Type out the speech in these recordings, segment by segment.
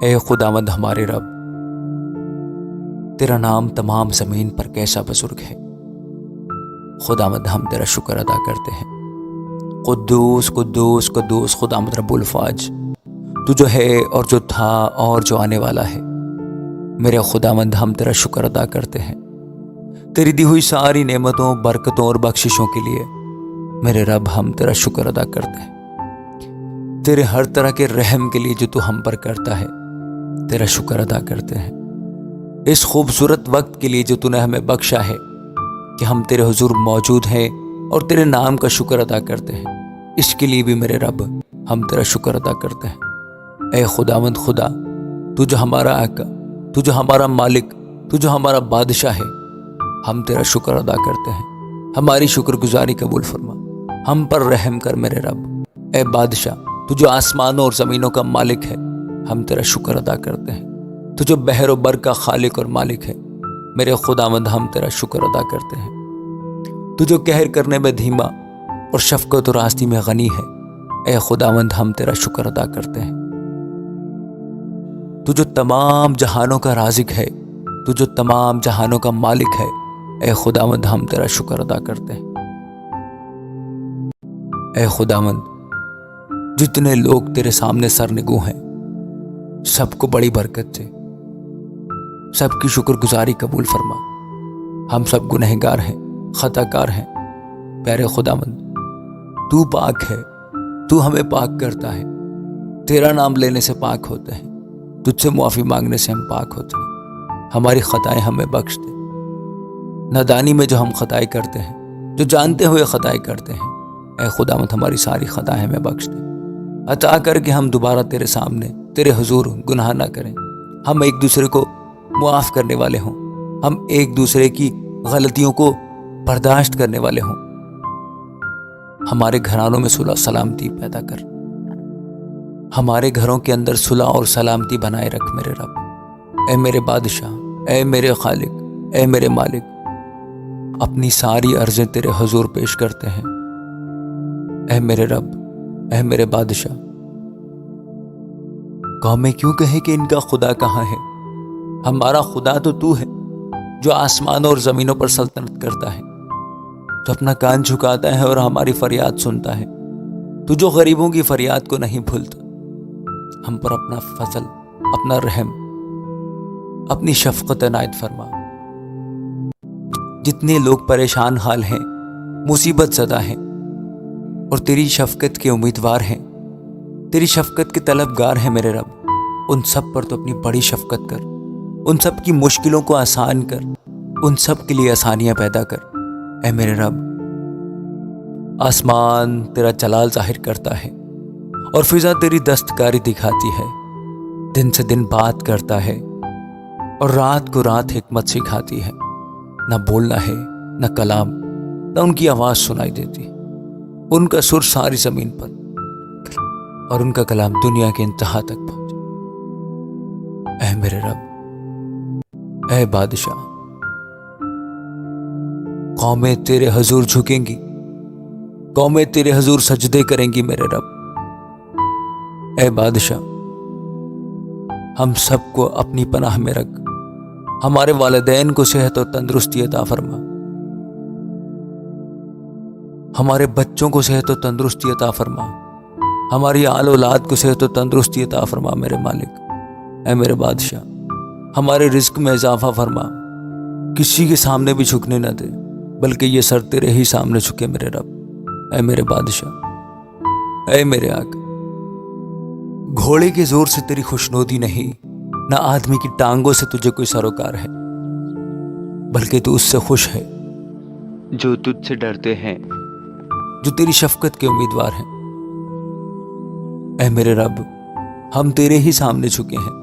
اے خداوند ہمارے رب، تیرا نام تمام زمین پر کیسا بزرگ ہے۔ خداوند ہم تیرا شکر ادا کرتے ہیں۔ قدوس قدوس قدوس خداوند رب الفاج، تو جو ہے اور جو تھا اور جو آنے والا ہے۔ میرے خداوند ہم تیرا شکر ادا کرتے ہیں تیری دی ہوئی ساری نعمتوں، برکتوں اور بخششوں کے لیے۔ میرے رب ہم تیرا شکر ادا کرتے ہیں تیرے ہر طرح کے رحم کے لیے جو تو ہم پر کرتا ہے۔ تیرا شکر ادا کرتے ہیں اس خوبصورت وقت کے لیے جو تو نے ہمیں بخشا ہے کہ ہم تیرے حضور موجود ہیں اور تیرے نام کا شکر ادا کرتے ہیں۔ اس کے لیے بھی میرے رب ہم تیرا شکر ادا کرتے ہیں۔ اے خداوند خدا، تو جو ہمارا آقا، تو جو ہمارا مالک، تو جو ہمارا بادشاہ ہے، ہم تیرا شکر ادا کرتے ہیں۔ ہماری شکر گزاری قبول فرما، ہم پر رحم کر میرے رب۔ اے بادشاہ، تو جو آسمانوں اور زمینوں کا مالک ہے، ہم تیرا شکر ادا کرتے ہیں۔ تو جو بحر و بر کا خالق اور مالک ہے، میرے خداوند ہم تیرا شکر ادا کرتے ہیں۔ تو جو قہر کرنے میں دھیما اور شفقت و راستی میں غنی ہے، اے خداوند ہم تیرا شکر ادا کرتے ہیں۔ تو جو تمام جہانوں کا رازق ہے، تو جو تمام جہانوں کا مالک ہے، اے خداوند ہم تیرا شکر ادا کرتے ہیں۔ اے خداوند، جتنے لوگ تیرے سامنے سرنگوں ہیں، سب کو بڑی برکت سے سب کی شکر گزاری قبول فرما۔ ہم سب گنہگار ہیں، خطا کار ہیں۔ پیارے خداوند، تو پاک ہے، تو ہمیں پاک کرتا ہے۔ تیرا نام لینے سے پاک ہوتے ہیں، تجھ سے معافی مانگنے سے ہم پاک ہوتے ہیں۔ ہماری خطائیں ہمیں بخش دے۔ نادانی میں جو ہم خطائیں کرتے ہیں، جو جانتے ہوئے خطائیں کرتے ہیں، اے خداوند ہماری ساری خطائیں ہمیں بخش دے۔ عطا کر کے ہم دوبارہ تیرے سامنے تیرے حضور گناہ نہ کریں۔ ہم ایک دوسرے کو معاف کرنے والے ہوں، ہم ایک دوسرے کی غلطیوں کو برداشت کرنے والے ہوں۔ ہمارے گھرانوں میں صلح و سلامتی پیدا کر، ہمارے گھروں کے اندر صلح اور سلامتی بنائے رکھ میرے رب۔ اے میرے بادشاہ، اے میرے خالق، اے میرے مالک، اپنی ساری عرضیں تیرے حضور پیش کرتے ہیں۔ اے میرے رب، اے میرے بادشاہ، قومیں کیوں کہیں کہ ان کا خدا کہاں ہے؟ ہمارا خدا تو ہے جو آسمانوں اور زمینوں پر سلطنت کرتا ہے، تو اپنا کان جھکاتا ہے اور ہماری فریاد سنتا ہے۔ تو جو غریبوں کی فریاد کو نہیں بھولتا، ہم پر اپنا فضل، اپنا رحم، اپنی شفقت عنایت فرما۔ جتنے لوگ پریشان حال ہیں، مصیبت زدہ ہیں اور تیری شفقت کے امیدوار ہیں، تیری شفقت کے طلبگار ہیں میرے رب، ان سب پر تو اپنی بڑی شفقت کر، ان سب کی مشکلوں کو آسان کر، ان سب کے لیے آسانیاں پیدا کر۔ اے میرے رب، آسمان تیرا جلال ظاہر کرتا ہے اور فضا تیری دستکاری دکھاتی ہے۔ دن سے دن بات کرتا ہے اور رات کو رات حکمت سکھاتی ہے۔ نہ بولنا ہے، نہ کلام، نہ ان کی آواز سنائی دیتی۔ ان کا سر ساری زمین پر اور ان کا کلام دنیا کے انتہا تک پہنچے۔ اے میرے رب، اے بادشاہ، قومیں تیرے حضور جھکیں گی، قومیں تیرے حضور سجدے کریں گی میرے رب۔ اے بادشاہ، ہم سب کو اپنی پناہ میں رکھ، ہمارے والدین کو صحت اور تندرستی عطا فرما، ہمارے بچوں کو صحت و تندرستی عطا فرما، ہماری آل اولاد کو صحت و تندرستی عطا فرما میرے مالک۔ اے میرے بادشاہ، ہمارے رزق میں اضافہ فرما، کسی کے سامنے بھی جھکنے نہ دے، بلکہ یہ سر تیرے ہی سامنے جھکے میرے رب۔ اے میرے بادشاہ، اے میرے آقا، گھوڑے کے زور سے تیری خوشنودی نہیں، نہ آدمی کی ٹانگوں سے تجھے کوئی سروکار ہے، بلکہ تو اس سے خوش ہے جو تجھ سے ڈرتے ہیں، جو تیری شفقت کے امیدوار ہیں۔ اے میرے رب، ہم تیرے ہی سامنے جھکے ہیں،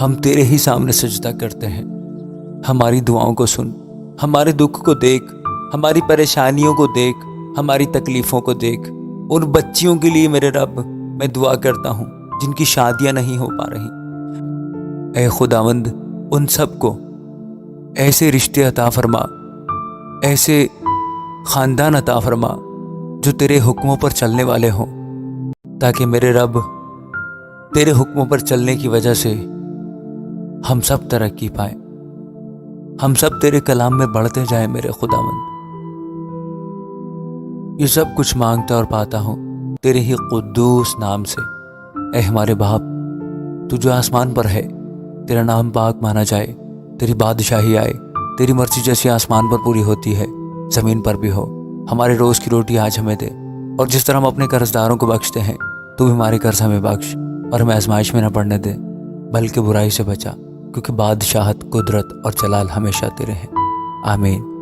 ہم تیرے ہی سامنے سجدہ کرتے ہیں۔ ہماری دعاؤں کو سن، ہمارے دکھ کو دیکھ، ہماری پریشانیوں کو دیکھ، ہماری تکلیفوں کو دیکھ۔ ان بچیوں کے لیے میرے رب میں دعا کرتا ہوں جن کی شادیاں نہیں ہو پا رہی۔ اے خداوند، ان سب کو ایسے رشتے عطا فرما، ایسے خاندان عطا فرما جو تیرے حکموں پر چلنے والے ہوں، تاکہ میرے رب تیرے حکموں پر چلنے کی وجہ سے ہم سب ترقی پائیں، ہم سب تیرے کلام میں بڑھتے جائیں میرے خداوند۔ یہ سب کچھ مانگتا اور پاتا ہوں تیرے ہی قدوس نام سے۔ اے ہمارے باپ، تو جو آسمان پر ہے، تیرا نام پاک مانا جائے، تیری بادشاہی آئے، تیری مرضی جیسی آسمان پر پوری ہوتی ہے زمین پر بھی ہو۔ ہمارے روز کی روٹی آج ہمیں دے، اور جس طرح ہم اپنے قرض داروں کو بخشتے ہیں، تو بھی ہمارے قرض ہمیں بخش، اور ہمیں آزمائش میں نہ پڑنے دے، بلکہ برائی سے بچا، کیونکہ بادشاہت، قدرت اور جلال ہمیشہ تیرے ہیں۔ آمین۔